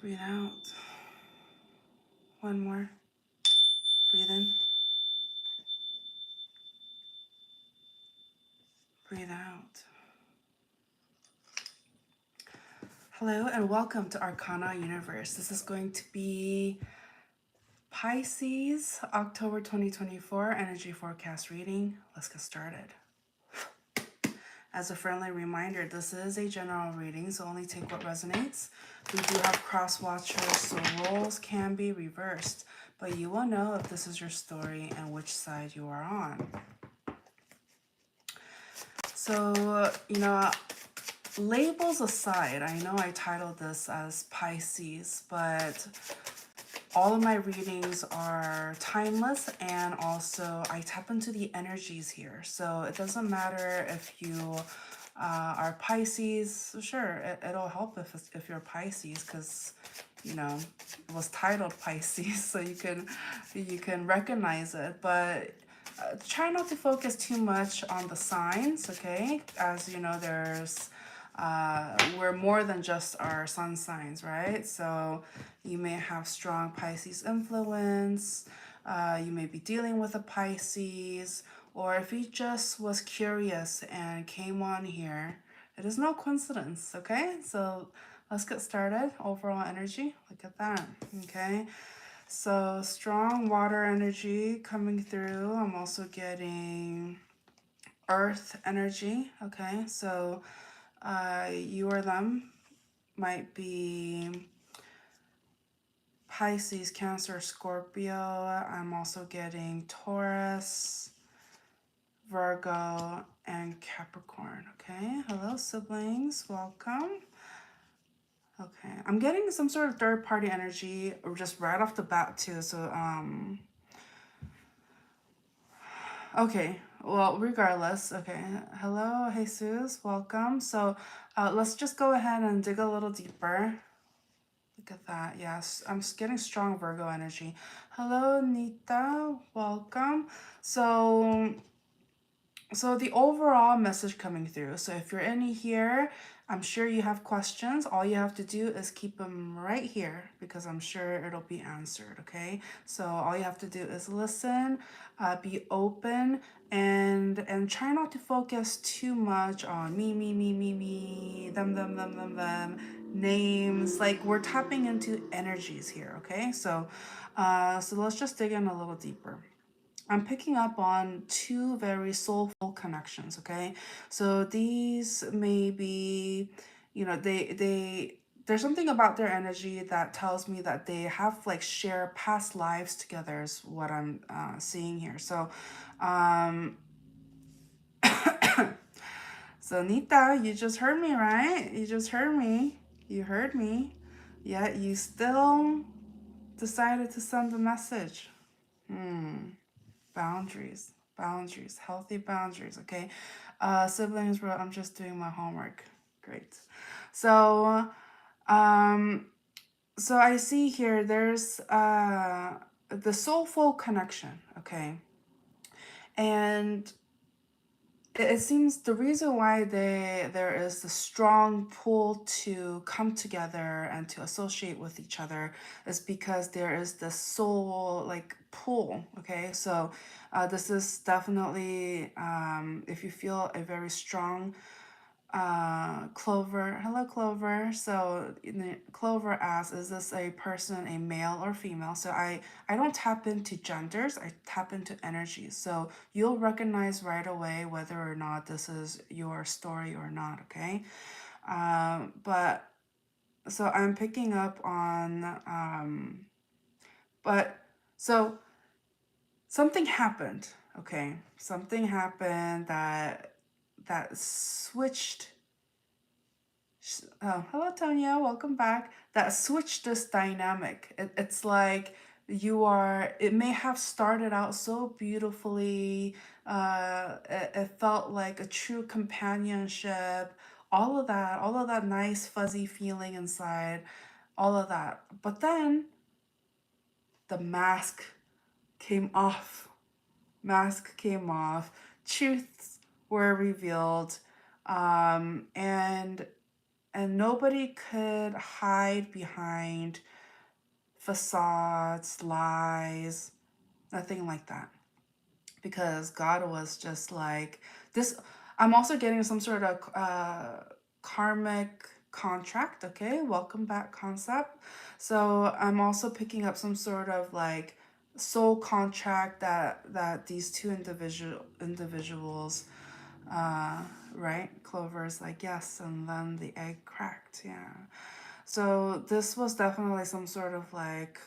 Breathe out. One more. Breathe in. Breathe out. Hello and welcome to ArcanaUniverse. This is going to be Pisces, October 2024 energy forecast reading. Let's get started. As a friendly reminder, this is a general reading, so only take what resonates. We do have cross watchers, so roles can be reversed, but you will know if this is your story and which side you are on. So, labels aside, I know I titled this as Pisces, but all of my readings are timeless, and also I tap into the energies here. So it doesn't matter if you are Pisces. Sure, it'll help if you're Pisces, because it was titled Pisces, so you can recognize it. But try not to focus too much on the signs, okay? As you know, we're more than just our sun signs, right? So you may have strong Pisces influence, you may be dealing with a Pisces, or if you just was curious and came on here, it is no coincidence, okay? So let's get started. Overall energy, look at that, okay? So strong water energy coming through. I'm also getting earth energy, okay? So you or them might be Pisces, Cancer, Scorpio. I'm also getting Taurus, Virgo, and Capricorn, okay? Hello, siblings. Welcome. Okay, I'm getting some sort of third-party energy just right off the bat, too. So, okay, well, regardless, okay. Hello, Jesus. Welcome. So, let's just go ahead and dig a little deeper. Look at that. Yes, I'm getting strong Virgo energy. Hello, Nita. Welcome. So the overall message coming through. So if you're in here, I'm sure you have questions. All you have to do is keep them right here, because I'm sure it'll be answered, okay? So all you have to do is listen, be open, and try not to focus too much on me, them, names. Like, we're tapping into energies here, okay? So let's just dig in a little deeper. I'm picking up on two very soulful connections, okay? So these may be, there's something about their energy that tells me that they have like shared past lives together is what I'm seeing here. So, so Nita, you just heard me, right? You just heard me. You heard me. Yet you still decided to send a message. Boundaries, healthy boundaries, okay? Siblings wrote, I'm just doing my homework. Great. So, so I see here there's the soulful connection, okay? And it seems the reason why there is the strong pull to come together and to associate with each other is because there is this soul like pull, okay? So this is definitely, if you feel a very strong Clover, hello Clover. So Clover asks, is this a person, a male or female? So I don't tap into genders, I tap into energies. So you'll recognize right away whether or not this is your story or not, okay? But so I'm picking up on, but so something happened, okay? Something happened that switched. Oh, hello, Tonya. Welcome back. That switched this dynamic. It's like it may have started out so beautifully. It felt like a true companionship. All of that nice, fuzzy feeling inside, all of that. But then the came off. Mask came off. Truths were revealed. And nobody could hide behind facades, lies, nothing like that. Because God was just like this. I'm also getting some sort of karmic contract. Okay, welcome back concept. So I'm also picking up some sort of like soul contract that these two individuals, right? Clover's like yes, and then the egg cracked. Yeah. So this was definitely some sort of like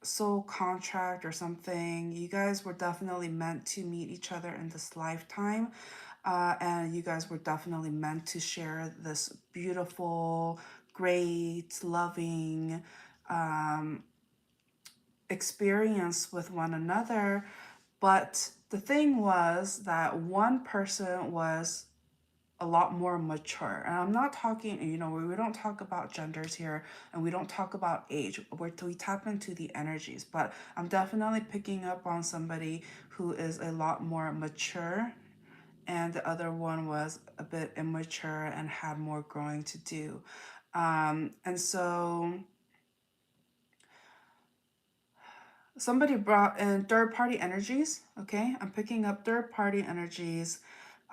soul contract or something. You guys were definitely meant to meet each other in this lifetime. And you guys were definitely meant to share this beautiful, great, loving experience with one another. But the thing was that one person was a lot more mature. And I'm not talking, we don't talk about genders here and we don't talk about age. We tap into the energies, but I'm definitely picking up on somebody who is a lot more mature, and the other one was a bit immature and had more growing to do. And so somebody brought in third party energies. Okay, I'm picking up third party energies,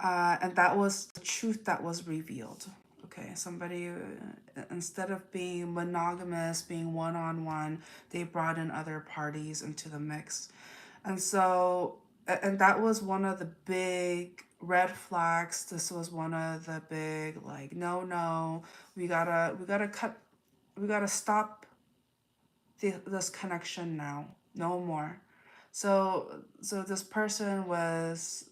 and that was the truth that was revealed. Okay, somebody, instead of being monogamous, being one on one, they brought in other parties into the mix. And so, and that was one of the big red flags. This was one of the big, like, no, we gotta stop this connection now. No more. So this person was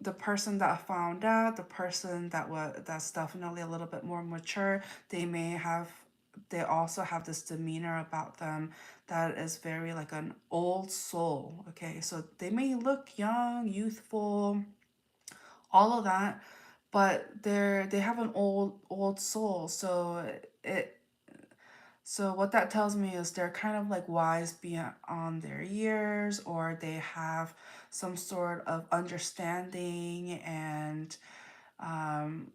the person that found out, the person that's definitely a little bit more mature. They also have this demeanor about them that is very like an old soul. Okay, so they may look young, youthful, all of that, but they have an old soul. It so what that tells me is they're kind of like wise beyond their years, or they have some sort of understanding, and um,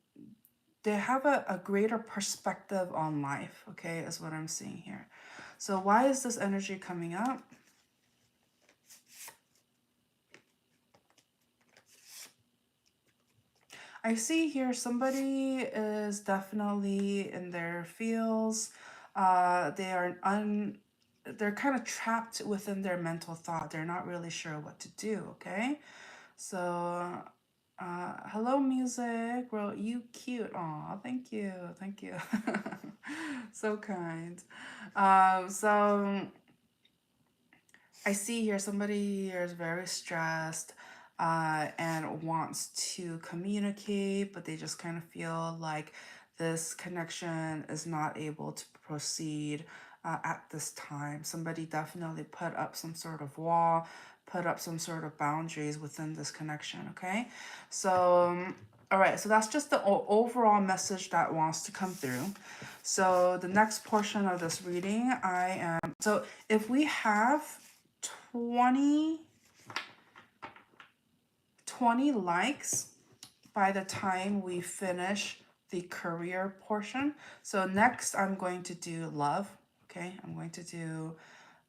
they have a greater perspective on life, okay, is what I'm seeing here. So why is this energy coming up? I see here somebody is definitely in their feels. They are they're kind of trapped within their mental thought. They're not really sure what to do, okay? So, hello music. Well, you cute. Aw, thank you. Thank you. So kind. So I see here somebody here is very stressed and wants to communicate, but they just kind of feel like this connection is not able to proceed at this time. Somebody definitely put up some sort of wall, put up some sort of boundaries within this connection, okay? So, all right, so that's just the overall message that wants to come through. So the next portion of this reading, so if we have 20 likes by the time we finish the career portion. So next I'm going to do love. Okay, I'm going to do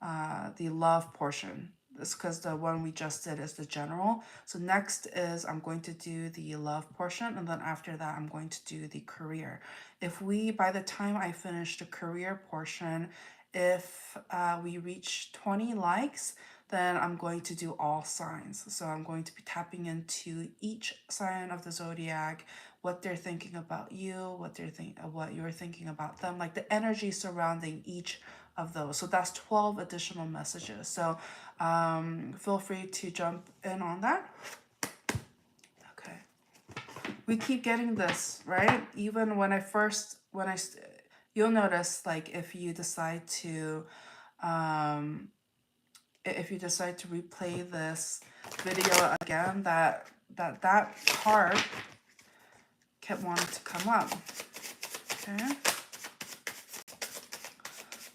the love portion. This because the one we just did is the general. So next is I'm going to do the love portion, and then after that I'm going to do the career. By the time I finish the career portion, if we reach 20 likes, then I'm going to do all signs. So I'm going to be tapping into each sign of the zodiac, what they're thinking about you, what you're thinking about them, like the energy surrounding each of those. So that's 12 additional messages. So feel free to jump in on that. Okay. We keep getting this, right? Even you'll notice, like, if you decide to replay this video again, that card kept wanting to come up. Okay.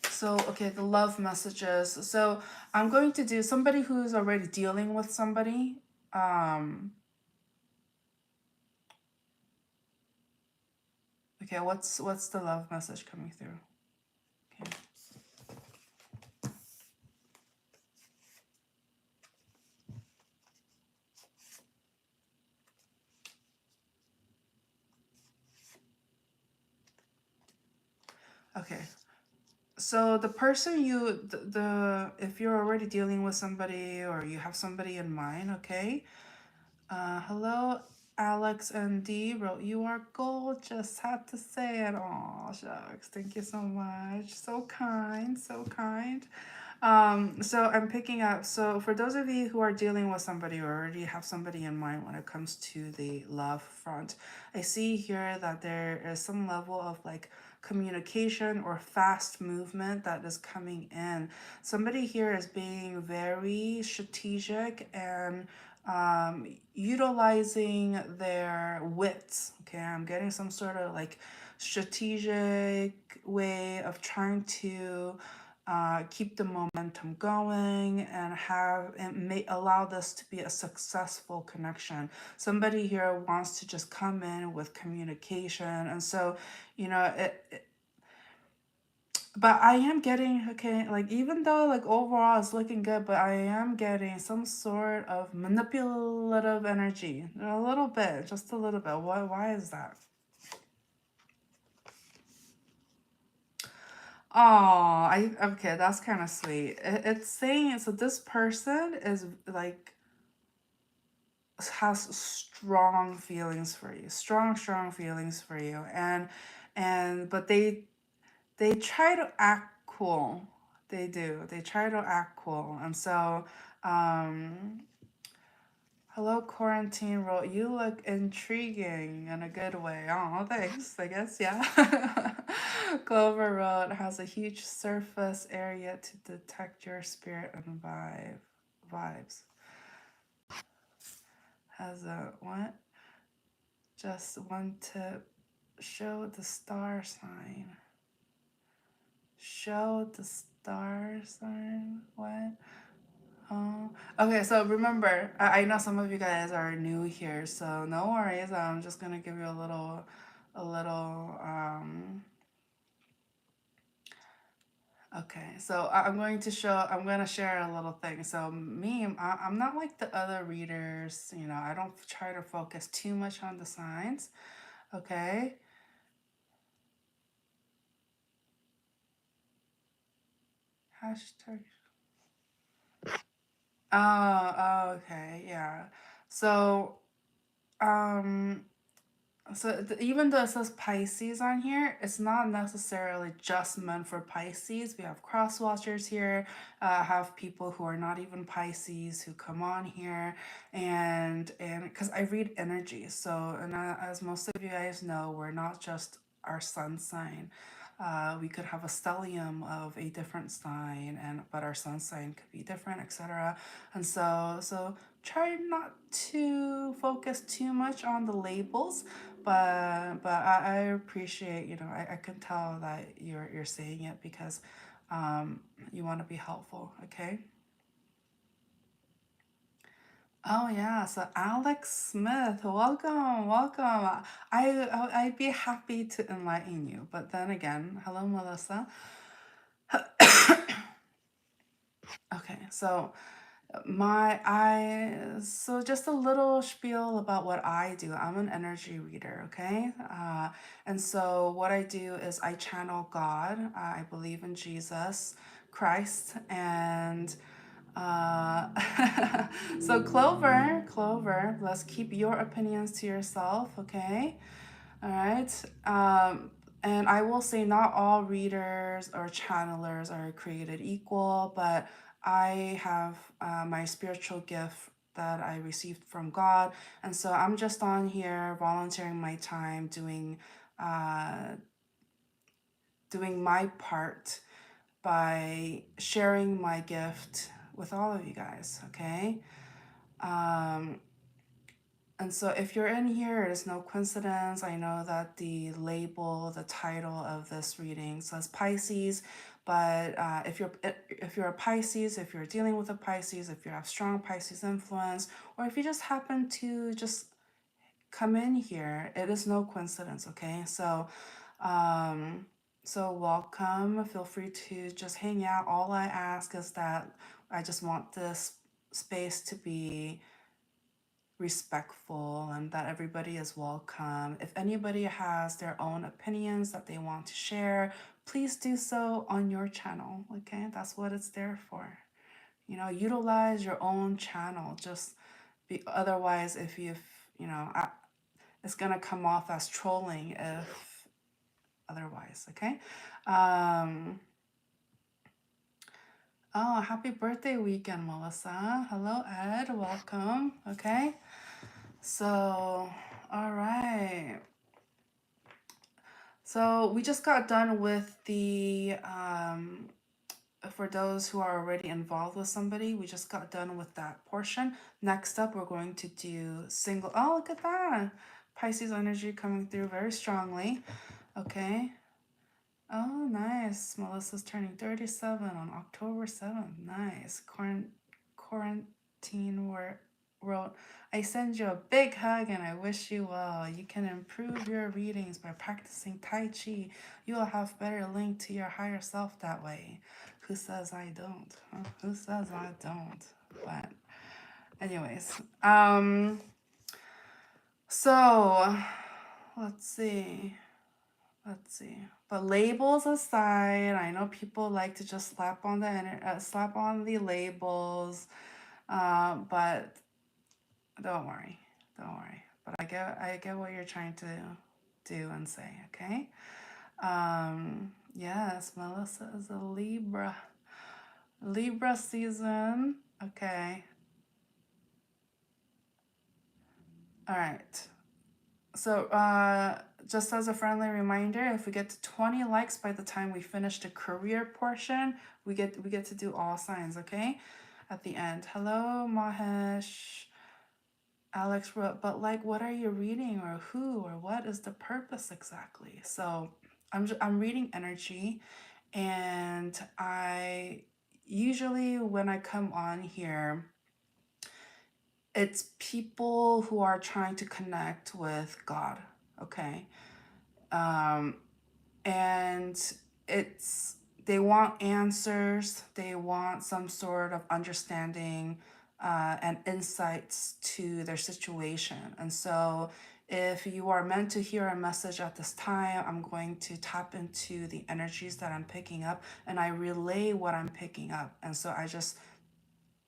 So, okay, the love messages. So I'm going to do somebody who's already dealing with somebody. Okay, what's the love message coming through? Okay. Okay. So the person the if you're already dealing with somebody or you have somebody in mind, okay? Hello, Alex and D wrote, "You are gorgeous." Had to say it. Oh, shucks. Thank you so much. So kind, so kind. So I'm picking up. So for those of you who are dealing with somebody or already have somebody in mind when it comes to the love front, I see here that there is some level of like communication or fast movement that is coming in. Somebody here is being very strategic and utilizing their wits. Okay, I'm getting some sort of like strategic way of trying to keep the momentum going and have and may allow this to be a successful connection. Somebody here wants to just come in with communication, and so you know it but I am getting, okay, like even though like overall it's looking good, but I am getting some sort of manipulative energy. A little bit, just a little bit. Why is that? Oh, okay, that's kind of sweet. It's saying so this person is like has strong feelings for you. Strong feelings for you. And but they try to act cool. They do. They try to act cool. And so, um, hello, Quarantine wrote, "You look intriguing in a good way." Oh, thanks, I guess, yeah. Clover wrote, "Has a huge surface area to detect your spirit and vibes. Has a what? Just one tip. Show the star sign. Show the star sign? What? Oh, okay. So remember, I know some of you guys are new here, so no worries. I'm just gonna give you a little. Okay. So I'm going to show. I'm gonna share a little thing. So me, I'm not like the other readers. You know, I don't try to focus too much on the signs. Okay. Hashtag. Oh, okay. Yeah. So, um, even though it says Pisces on here, it's not necessarily just meant for Pisces. We have cross watchers here, have people who are not even Pisces who come on here, and because I read energy, so and as most of you guys know, we're not just our sun sign. We could have a stellium of a different sign, and but our sun sign could be different, etc. And so try not to focus too much on the labels, but I appreciate, you know, I can tell that you're saying it because you want to be helpful. Okay. Oh yeah, so Alex Smith, welcome. I'd be happy to enlighten you, but then again, hello Melissa. Okay, so so just a little spiel about what I do. I'm an energy reader, okay? And so what I do is I channel God. I believe in Jesus Christ, and uh, so Clover, let's keep your opinions to yourself, okay? All right. And I will say not all readers or channelers are created equal, but I have my spiritual gift that I received from God. And so I'm just on here volunteering my time uh, doing my part by sharing my gift with all of you guys, okay? Um, And so if you're in here, it is no coincidence. I know that the label, the title of this reading says Pisces, but if you're a Pisces, if you're dealing with a Pisces, if you have strong Pisces influence, or if you just happen to just come in here. It is no coincidence, okay? Um, so welcome. Feel free to just hang out. All I ask is that I just want this space to be respectful and that everybody is welcome. If anybody has their own opinions that they want to share, please do so on your channel, okay? That's what it's there for. You know, utilize your own channel. Just be, otherwise, if you've, you know, it's gonna come off as trolling if otherwise, okay? Um, oh, happy birthday weekend, Melissa. Hello, Ed. Welcome. Okay. So, all right. So we just got done with the for those who are already involved with somebody, we just got done with that portion. Next up, we're going to do single. Oh, look at that. Pisces energy coming through very strongly. Okay. Oh, nice. Melissa's turning 37 on October 7th. Nice. Quarantine wrote, I send you a big hug and I wish you well. You can improve your readings by practicing Tai Chi. You will have better link to your higher self that way. Who says I don't? Huh? Who says I don't? But anyways, so let's see. Let's see. But labels aside, I know people like to just slap on the labels. But don't worry, don't worry. But I get what you're trying to do and say. Okay. Yes, Melissa is a Libra. Libra season. Okay. All right. So, just as a friendly reminder, if we get to 20 likes by the time we finish the career portion, we get to do all signs, okay? At the end. Hello, Mahesh. Alex wrote, but like, what are you reading, or who, or what is the purpose exactly? So, I'm reading energy, and I usually when I come on here, it's people who are trying to connect with God, okay? Um, and it's they want answers, they want some sort of understanding and insights to their situation. And so if you are meant to hear a message at this time, I'm going to tap into the energies that I'm picking up and I relay what I'm picking up. And so I just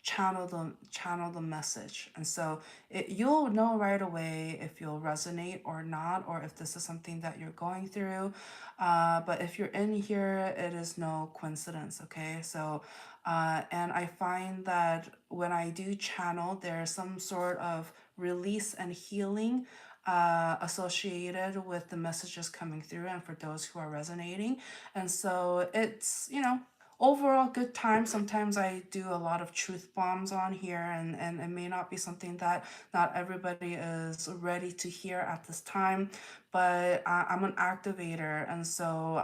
channel the message. And so you'll know right away if you'll resonate or not, or if this is something that you're going through. But if you're in here, it is no coincidence. Okay. So and I find that when I do channel, there's some sort of release and healing associated with the messages coming through and for those who are resonating. And so it's, overall good time. Sometimes I do a lot of truth bombs on here, and it may not be something that not everybody is ready to hear at this time, but I'm an activator, and so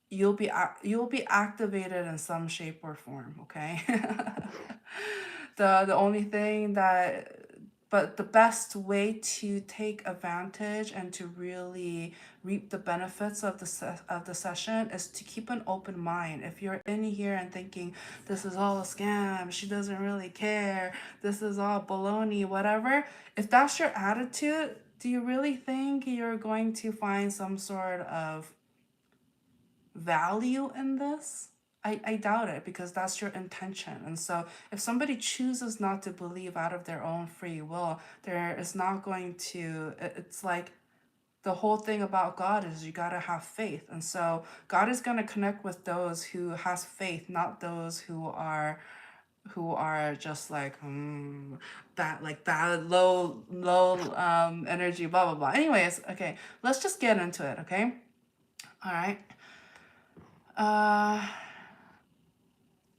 you'll be activated in some shape or form, okay? The only thing that but the best way to take advantage and to really reap the benefits of of the session is to keep an open mind. If you're in here and thinking this is all a scam, she doesn't really care, this is all baloney, whatever, if that's your attitude, do you really think you're going to find some sort of value in this? I doubt it, because that's your intention. And so if somebody chooses not to believe out of their own free will, there is not going to, it's like the whole thing about God is you got to have faith. And so God is going to connect with those who has faith, not those who are just like that low energy, blah blah blah. Anyways, okay, let's just get into it, okay? All right.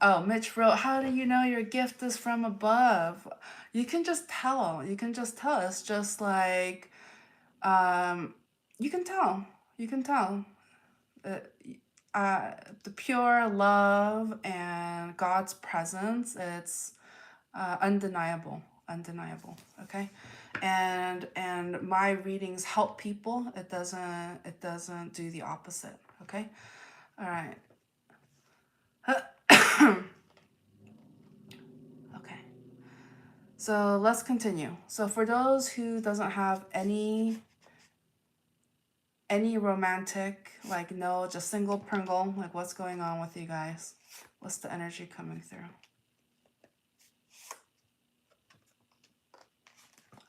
Oh, Mitch wrote, how do you know your gift is from above? You can just tell. You can just tell. It's just like, um, you can tell. You can tell. Uh, the pure love and God's presence, it's undeniable. Undeniable. Okay? and my readings help people. It doesn't do the opposite. Okay. All right. Okay. So let's continue. So for those who doesn't have any romantic, like no, just single Pringle, like what's going on with you guys? What's the energy coming through?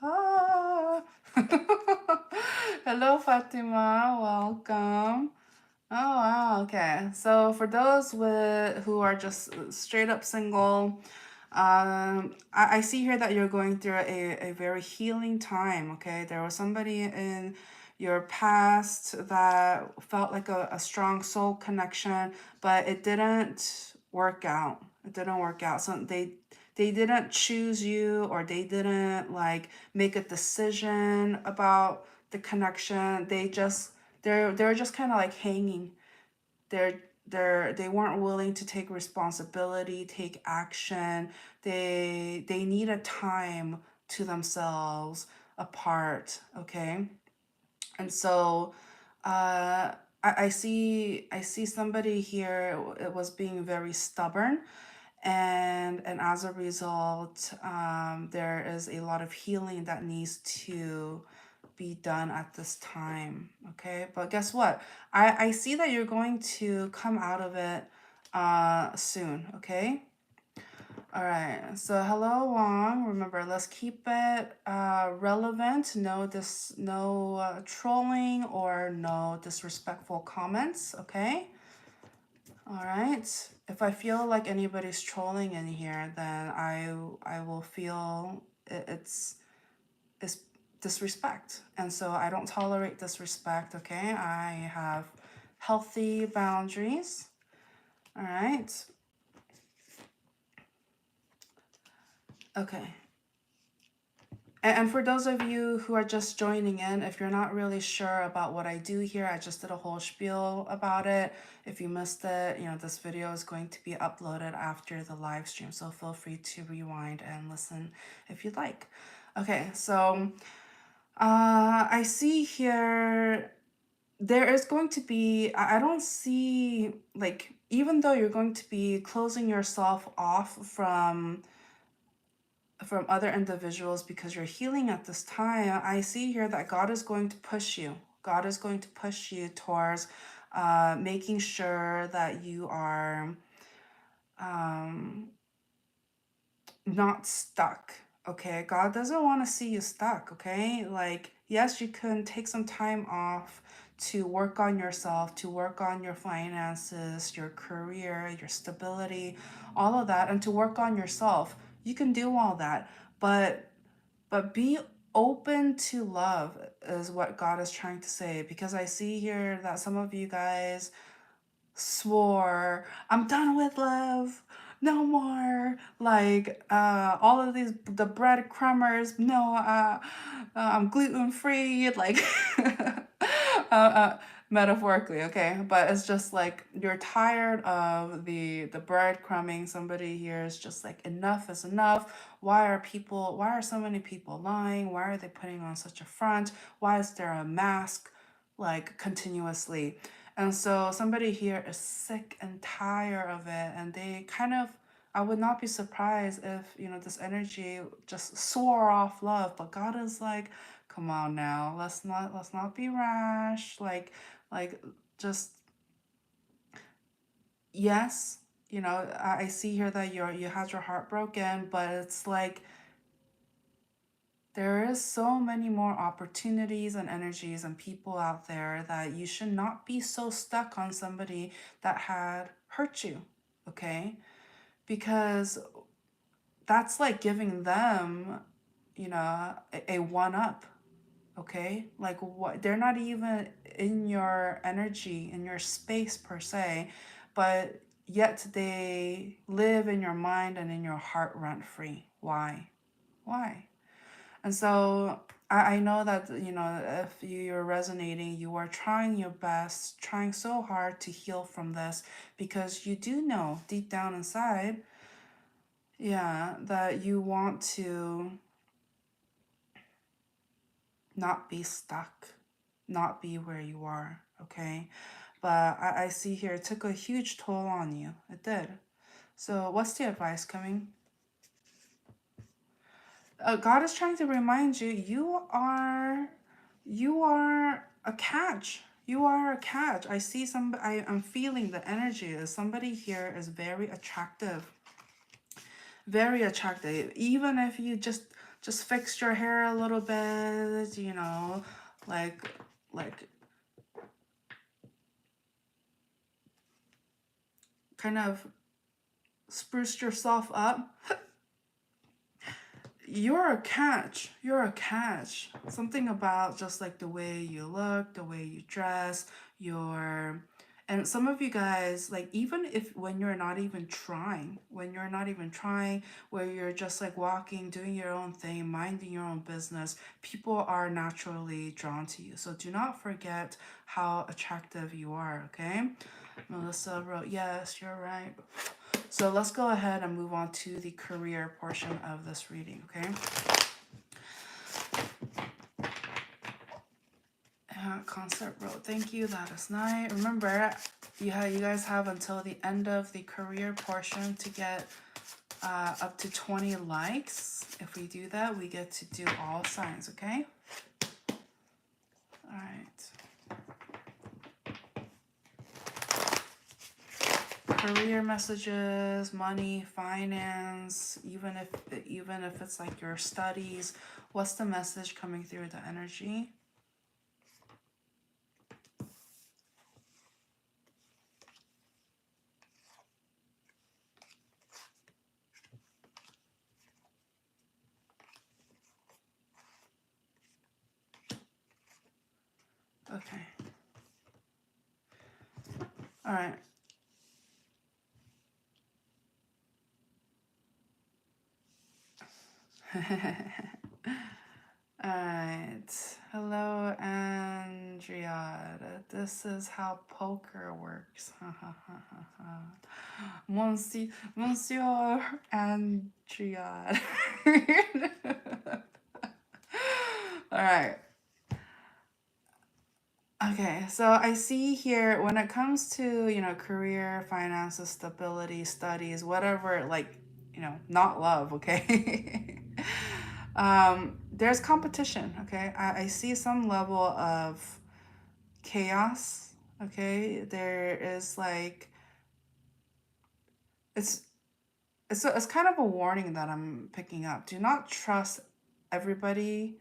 Ah. Hello, Fatima. Welcome. Oh wow, okay. So for those who are just straight up single, I see here that you're going through a very healing time, okay? There was somebody in your past that felt like a strong soul connection, but it didn't work out. It didn't work out. So they didn't choose you, or they didn't like make a decision about the connection. They're just kind of like hanging. They're they weren't willing to take responsibility, take action. They need a time to themselves apart, okay? And so I see somebody here, it was being very stubborn, and as a result, there is a lot of healing that needs to be done at this time. Okay, but guess what? I see that you're going to come out of it soon. Okay. All right. So hello, Wong. Remember, let's keep it relevant. No trolling or no disrespectful comments. Okay. All right. If I feel like anybody's trolling in here, then I will feel it's disrespect. And so I don't tolerate disrespect, okay? I have healthy boundaries. All right. Okay. And for those of you who are just joining in, if you're not really sure about what I do here, I just did a whole spiel about it. If you missed it, this video is going to be uploaded after the live stream, so feel free to rewind and listen if you'd like. Okay, so I see here there is going to be, I don't see, like, even though you're going to be closing yourself off from other individuals because you're healing at this time, I see here that God is going to push you. God is going to push you towards making sure that you are um, not stuck. Okay, God doesn't want to see you stuck. Okay, like, yes, you can take some time off to work on yourself, to work on your finances, your career, your stability, all of that, and to work on yourself. You can do all that, but be open to love is what God is trying to say, because I see here that some of you guys swore, I'm done with love, no more, like all of these, the breadcrumbers, no, I'm gluten free, like metaphorically, okay? But it's just like you're tired of the breadcrumbing. Somebody here is just like, enough is enough. Why are so many people lying? Why are they putting on such a front? Why is there a mask like continuously? And so somebody here is sick and tired of it, and they kind of, I would not be surprised if, this energy just swore off love, but God is like, come on now, let's not be rash. Like just, yes, I see here that you had your heart broken, but it's like there is so many more opportunities and energies and people out there that you should not be so stuck on somebody that had hurt you, okay? Because that's like giving them, a one up, okay? Like, what, they're not even in your energy, in your space per se, but yet they live in your mind and in your heart rent free. Why? And so I know that, if you're resonating, you are trying your best, trying so hard to heal from this, because you do know deep down inside, yeah, that you want to not be stuck, not be where you are, okay? But I see here it took a huge toll on you. It did. So what's the advice coming? God is trying to remind you, you are a catch. You are a catch. I see I'm feeling the energy is somebody here is very attractive. Very attractive. Even if you just fixed your hair a little bit, you know, like kind of spruced yourself up. You're a catch. You're a catch. Something about just like the way you look, the way you dress, your and some of you guys, like even if when you're not even trying, where you're just like walking, doing your own thing, minding your own business, people are naturally drawn to you. So do not forget how attractive you are, okay? Melissa wrote, yes, you're right. So let's go ahead and move on to the career portion of this reading, okay? Concept wrote, thank you, that is nice. Remember, you guys have until the end of the career portion to get up to 20 likes. If we do that, we get to do all signs, okay? All right. Career messages, money, finance, even if it's like your studies, what's the message coming through the energy? Okay. All right. Alright. Hello, Andrea. This is how poker works. Monsieur Andrea. Alright. Okay, so I see here when it comes to, career, finances, stability, studies, whatever, like, not love, okay? There's competition, okay? I see some level of chaos, okay? There is like, it's it's kind of a warning that I'm picking up. Do not trust everybody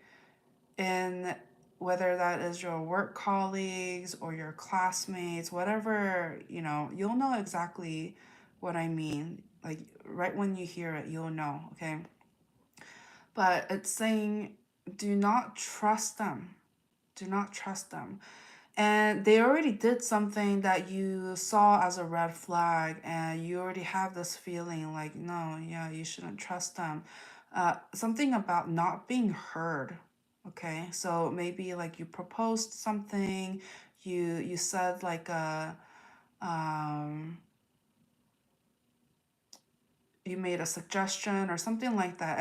in whether that is your work colleagues or your classmates, whatever, you'll know exactly what I mean. Like right when you hear it, you'll know, okay? But it's saying do not trust them. Do not trust them. And they already did something that you saw as a red flag, and you already have this feeling like, no, yeah, you shouldn't trust them. Something about not being heard. Okay, so maybe like you proposed something, you said like um, you made a suggestion or something like that,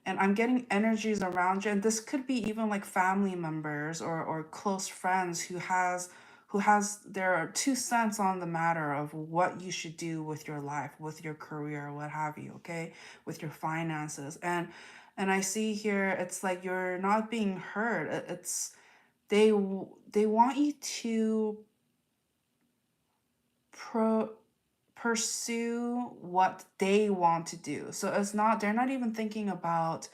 and I'm getting energies around you, and this could be even like family members or close friends who has their 2 cents on the matter of what you should do with your life, with your career, what have you, okay, with your finances, and I see here it's like you're not being heard. It's they want you to pro pursue what they want to do. So they're not even thinking about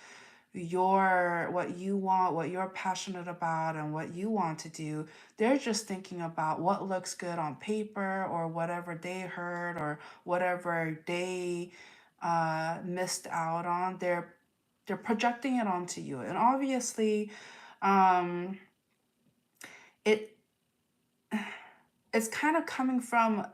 what you want, what you're passionate about and what you want to do. They're just thinking about what looks good on paper or whatever they heard or whatever they missed out on. They're projecting it onto you. And obviously, um, it it's kind of coming from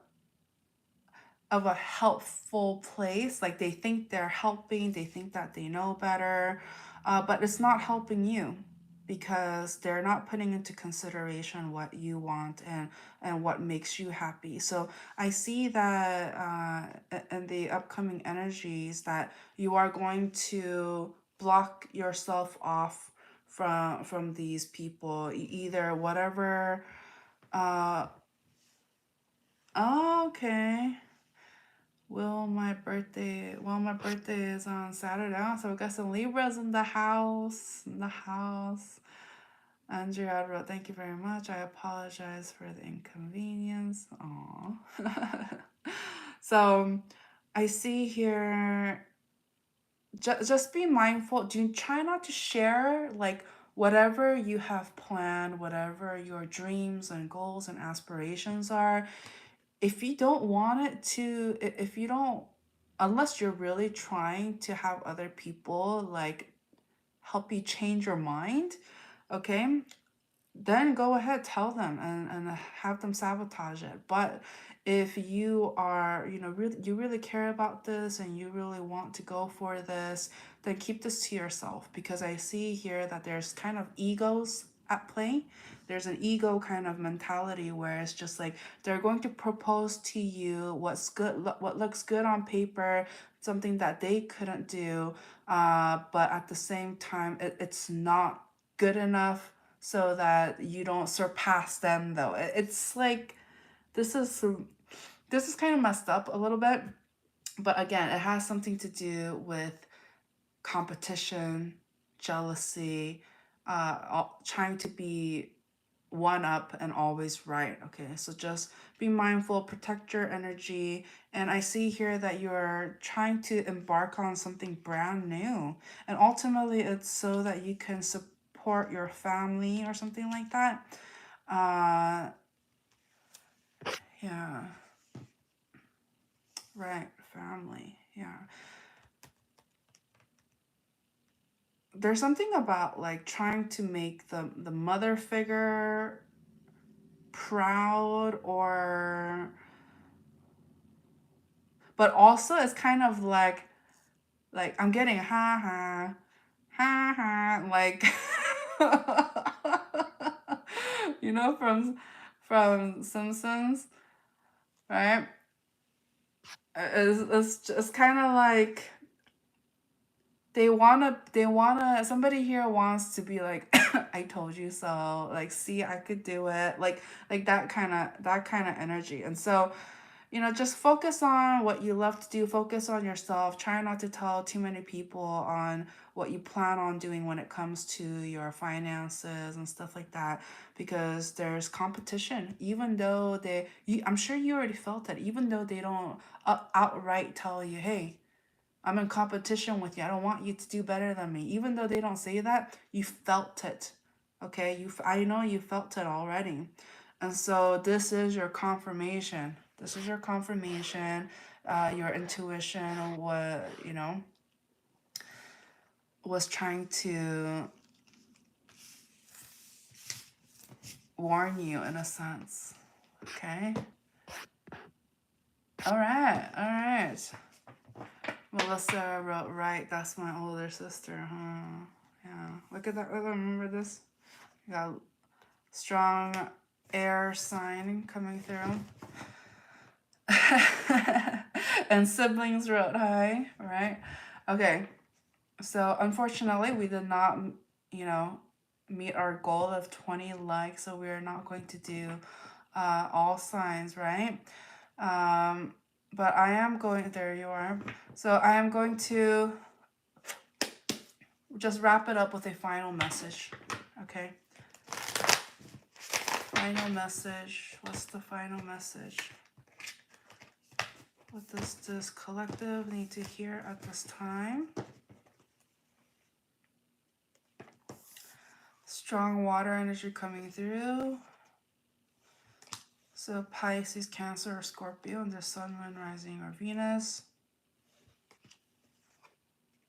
of a helpful place. Like they think they're helping, they think that they know better, but it's not helping you because they're not putting into consideration what you want and what makes you happy. So I see that in the upcoming energies that you are going to block yourself off from these people. Either whatever. Oh, okay. Well, my birthday is on Saturday. Oh, so we got some Libras in the house. In the house. Andrea wrote, thank you very much. I apologize for the inconvenience. Aw. So I see here, just be mindful. Do try not to share like whatever you have planned, whatever your dreams and goals and aspirations are. If you don't want it to, if you don't, unless you're really trying to have other people like help you change your mind, okay, then go ahead, tell them and have them sabotage it. But if you are, really, you really care about this and you really want to go for this, then keep this to yourself, because I see here that there's kind of egos at play. There's an ego kind of mentality where it's just like they're going to propose to you what's good, what looks good on paper, something that they couldn't do, but at the same time, it's not good enough so that you don't surpass them, though. It's like this is this is kind of messed up a little bit, but again, it has something to do with competition, jealousy, trying to be one up and always right. Okay, so just be mindful, protect your energy. And I see here that you're trying to embark on something brand new, and ultimately it's so that you can support your family or something like that. uh yeah, right, family, yeah. There's something about like trying to make the mother figure proud, or but also it's kind of like I'm getting ha ha ha ha, like from Simpsons, right? It's kind of like they wanna somebody here wants to be like I told you so, like, see, I could do it, like that kind of energy. And so, just focus on what you love to do, focus on yourself, try not to tell too many people on what you plan on doing when it comes to your finances and stuff like that, because there's competition. Even though I'm sure you already felt it, even though they don't outright tell you, hey, I'm in competition with you, I don't want you to do better than me. Even though they don't say that, you felt it. Okay, I know you felt it already. And so this is your confirmation. This is your confirmation. Your intuition, what was trying to warn you in a sense. Okay. All right. All right. Melissa wrote, right, that's my older sister, huh? Yeah. Look at that. Remember this? You got strong air sign coming through. And siblings wrote hi, right? Okay. So unfortunately, we did not, meet our goal of 20 likes. So we're not going to do all signs, right? But I am going, there you are. So I am going to just wrap it up with a final message. Okay. Final message. What's the final message? What does this collective need to hear at this time? Strong water energy coming through. So Pisces, Cancer, or Scorpio, and the Sun, Moon, Rising, or Venus.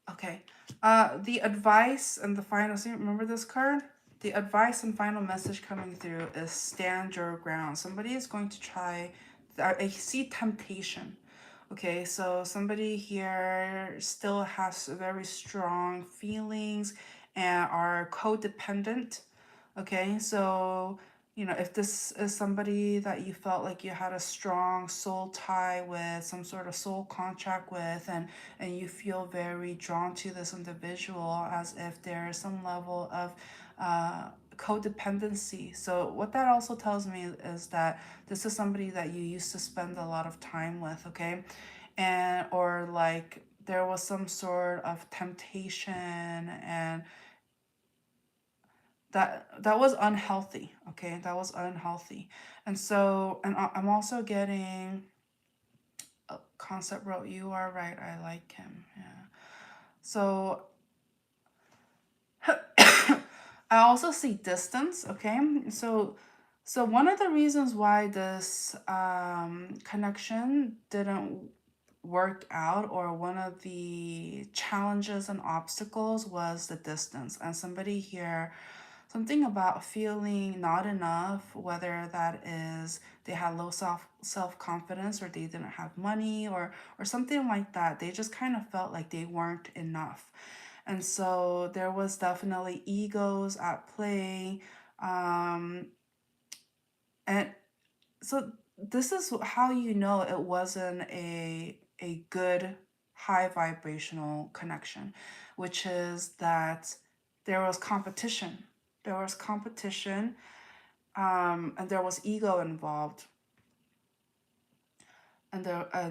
Okay. The advice and the final, see, remember this card? The advice and final message coming through is stand your ground. Somebody is going to try, I see temptation. Okay, so somebody here still has very strong feelings and are codependent. Okay, so you know, if this is somebody that you felt like you had a strong soul tie with, some sort of soul contract with, and you feel very drawn to this individual as if there is some level of codependency. So what that also tells me is that this is somebody that you used to spend a lot of time with, okay? And or like there was some sort of temptation, and that was unhealthy, okay? That was unhealthy. And so, and I'm also getting a concept wrote, you are right, I like him. Yeah. So I also see distance, okay? So one of the reasons why this connection didn't work out, or one of the challenges and obstacles, was the distance. And somebody here, something about feeling not enough, whether that is they had low self confidence, or they didn't have money, or something like that. They just kind of felt like they weren't enough. And so there was definitely egos at play. Um, and so this is how you know it wasn't a good high vibrational connection, which is that there was competition. There was competition, and there was ego involved. And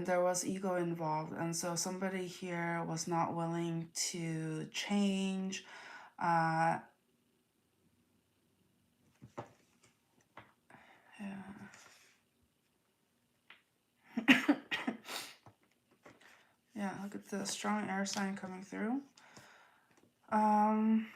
there was ego involved. And so somebody here was not willing to change. Uh, yeah. Yeah, look at the strong air sign coming through. Um,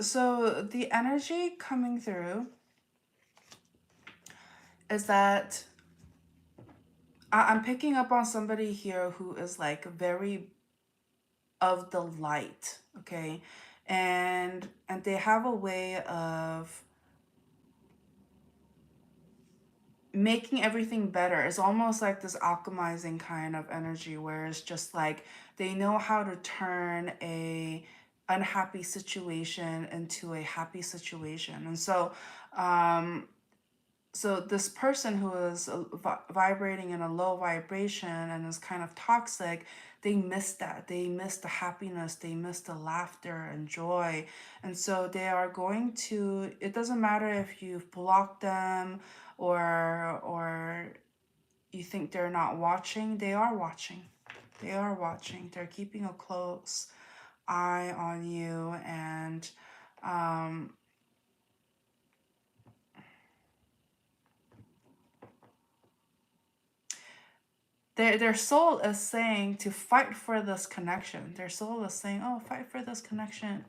so the energy coming through is that I'm picking up on somebody here who is like very of the light, okay? And they have a way of making everything better. It's almost like this alchemizing kind of energy, where it's just like they know how to turn a unhappy situation into a happy situation. And so so this person who is vibrating in a low vibration and is kind of toxic, they miss that. They miss the happiness, they miss the laughter and joy. And so they are going to, it doesn't matter if you've blocked them, or you think they're not watching. They are watching. They are watching. They're keeping a close eye on you. And um their soul is saying to fight for this connection. Their soul is saying, "Oh, fight for this connection.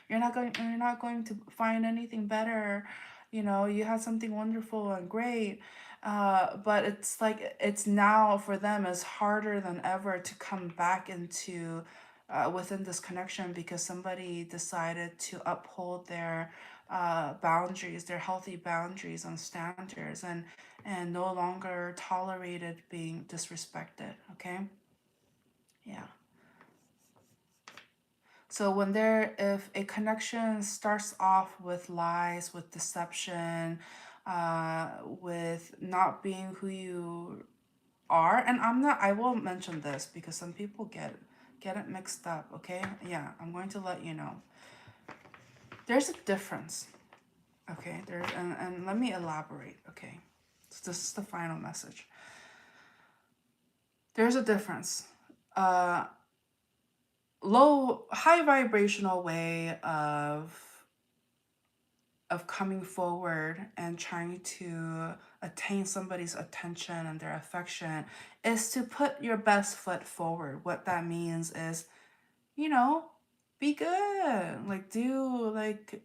You're not going to find anything better. You know, you had something wonderful and great." But it's like it's now for them is harder than ever to come back into within this connection, because somebody decided to uphold their boundaries, their healthy boundaries and standards, and no longer tolerated being disrespected. Okay, yeah. So when there, if a connection starts off with lies, with deception, with not being who you are, and I will mention this because some people get it mixed up. Okay, yeah, I'm going to let you know. There's a difference. Okay, and let me elaborate. Okay, so this is the final message. There's a difference. Uh, high vibrational way of coming forward and trying to attain somebody's attention and their affection is to put your best foot forward. What that means is, you know, be good. Like do like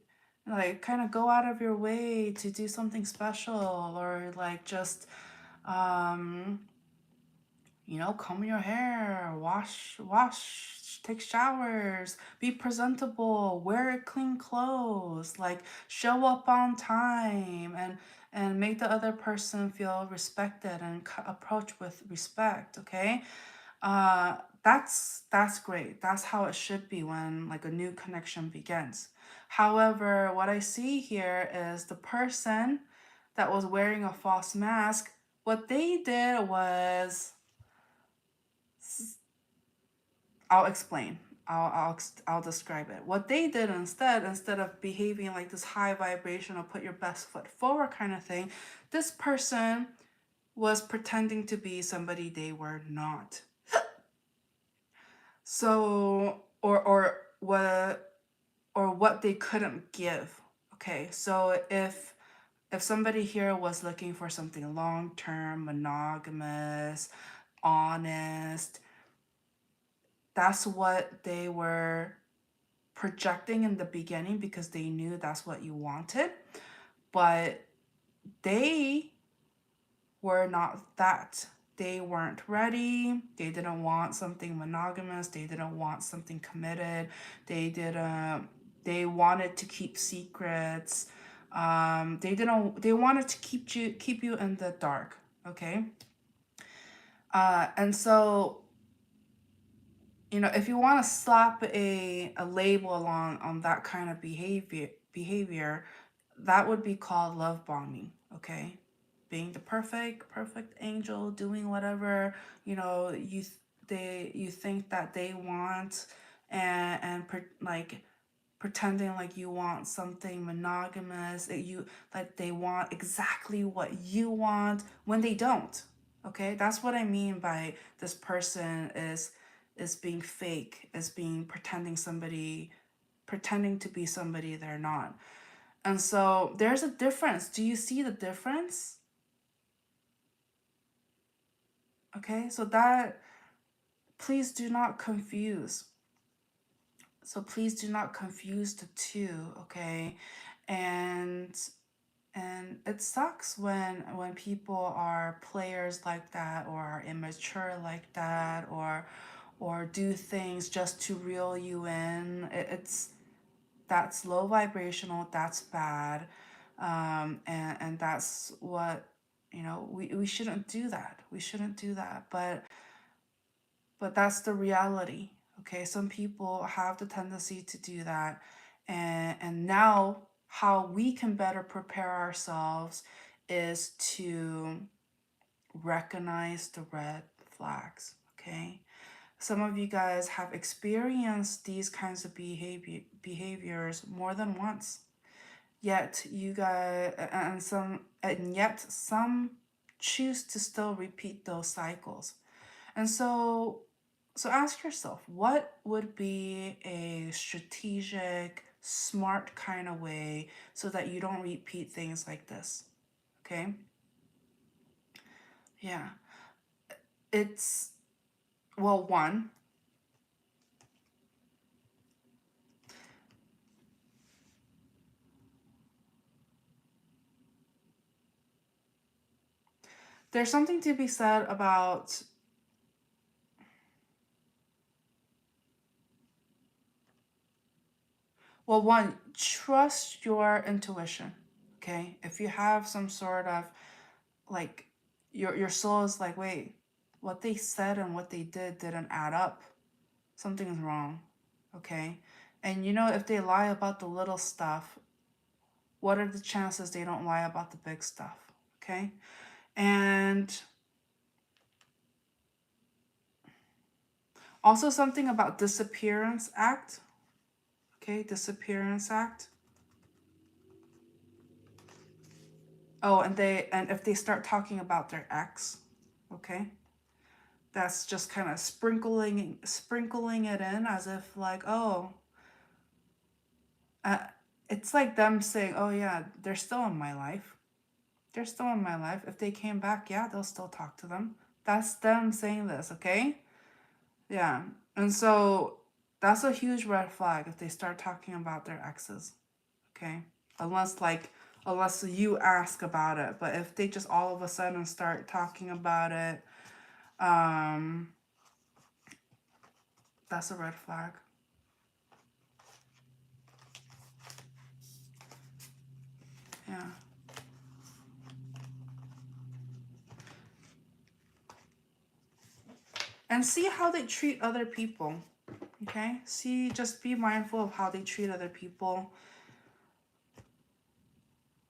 kind of go out of your way to do something special, or like just um comb your hair, take showers, be presentable, wear clean clothes, like show up on time, and make the other person feel respected and approach with respect, okay? That's great. That's how it should be when like a new connection begins. However, what I see here is the person that was wearing a false mask, what they did was, I'll explain. I'll describe it. What they did instead of behaving like this high vibrational, put your best foot forward kind of thing, this person was pretending to be somebody they were not. So, or what they couldn't give. Okay, so if somebody here was looking for something long term, monogamous, honest, that's what they were projecting in the beginning because they knew that's what you wanted. But they were not that. They weren't ready. They didn't want something monogamous. They didn't want something committed. They wanted to keep secrets. They wanted to keep you in the dark. Okay. And so, if you want to slap a label on that kind of behavior, that would be called love bombing. Okay. Being the perfect angel, doing whatever you think that they want, like pretending like you want something monogamous, that they want exactly what you want when they don't. Okay, that's what I mean by this person is being fake, is being pretending to be somebody they're not. And so there's a difference. Do you see the difference? Okay, so that, please do not confuse. So please do not confuse the two, okay? And it sucks when people are players like that, or are immature like that, or do things just to reel you in. That's low vibrational, that's bad. And that's what, we shouldn't do that. We shouldn't do that. But that's the reality. Okay, some people have the tendency to do that. And now how we can better prepare ourselves is to recognize the red flags. Okay, some of you guys have experienced these kinds of behaviors more than once. Yet you guys, and yet some choose to still repeat those cycles. And so ask yourself, what would be a strategic, smart kind of way so that you don't repeat things like this? Okay? Yeah. It's, well, one, there's something to be said about, well, one, trust your intuition. Okay? If you have some sort of, like, your soul is like, wait, what they said and what they didn't add up. Something's wrong. Okay? And if they lie about the little stuff, what are the chances they don't lie about the big stuff? Okay? And also something about disappearance act. Okay, disappearance act. Oh, and if they start talking about their ex, okay? That's just kind of sprinkling it in as if like, oh, uh, it's like them saying, oh yeah, they're still in my life. They're still in my life. If they came back, yeah, they'll still talk to them. That's them saying this, okay? Yeah. And so that's a huge red flag if they start talking about their exes, okay? Unless you ask about it. But if they just all of a sudden start talking about it, that's a red flag. Yeah. And see how they treat other people. Okay? See, just be mindful of how they treat other people.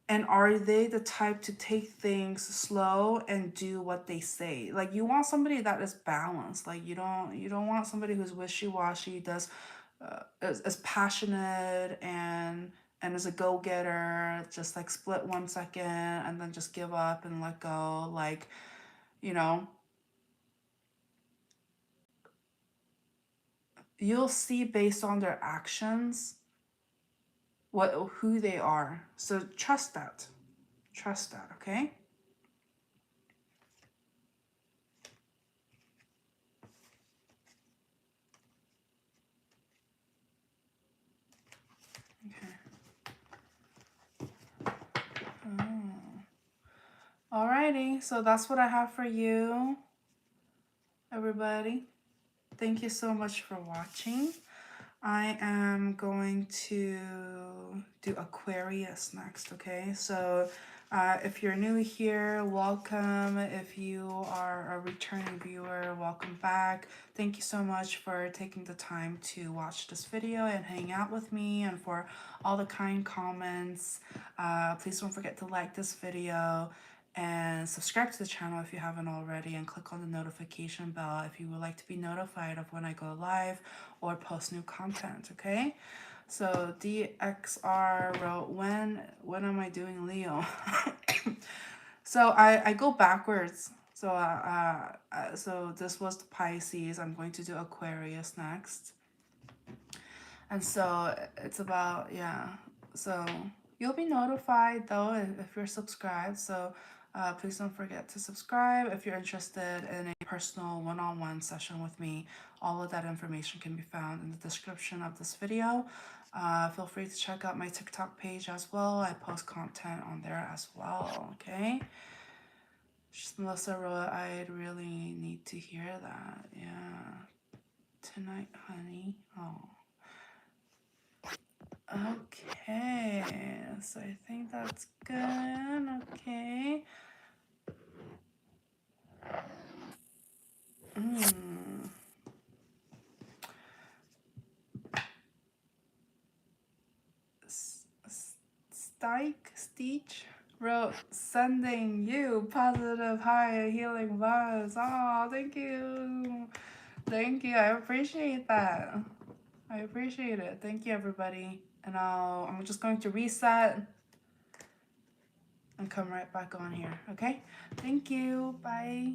And are they the type to take things slow and do what they say? Like, you want somebody that is balanced. Like, you don't want somebody who's wishy-washy, does is passionate and is a go-getter, just like split 1 second and then just give up and let go. Like, you know, you'll see based on their actions who they are. So trust that. Trust that, okay? Okay. Alrighty, so that's what I have for you, everybody. Thank you so much for watching. I am going to do Aquarius next, okay? So if you're new here, welcome. If you are a returning viewer, welcome back. Thank you so much for taking the time to watch this video and hang out with me, and for all the kind comments. Please don't forget to like this video and subscribe to the channel if you haven't already, and click on the notification bell if you would like to be notified of when I go live or post new content, okay? So DXR wrote, when am I doing Leo? So I go backwards. So so this was the Pisces. I'm going to do Aquarius next. And so it's about, yeah. So you'll be notified though if you're subscribed. So please don't forget to subscribe. If you're interested in a personal one-on-one session with me, all of that information can be found in the description of this video. Feel free to check out my TikTok page as well. I post content on there as well, okay? Melissa wrote, I'd really need to hear that. Yeah. Tonight, honey. Oh. Okay, so I think that's good. Okay. Stitch wrote, sending you positive, high, healing vibes. Oh, thank you. Thank you. I appreciate that. I appreciate it. Thank you, everybody. And I'm just going to reset and come right back on here. Okay? Thank you. Bye.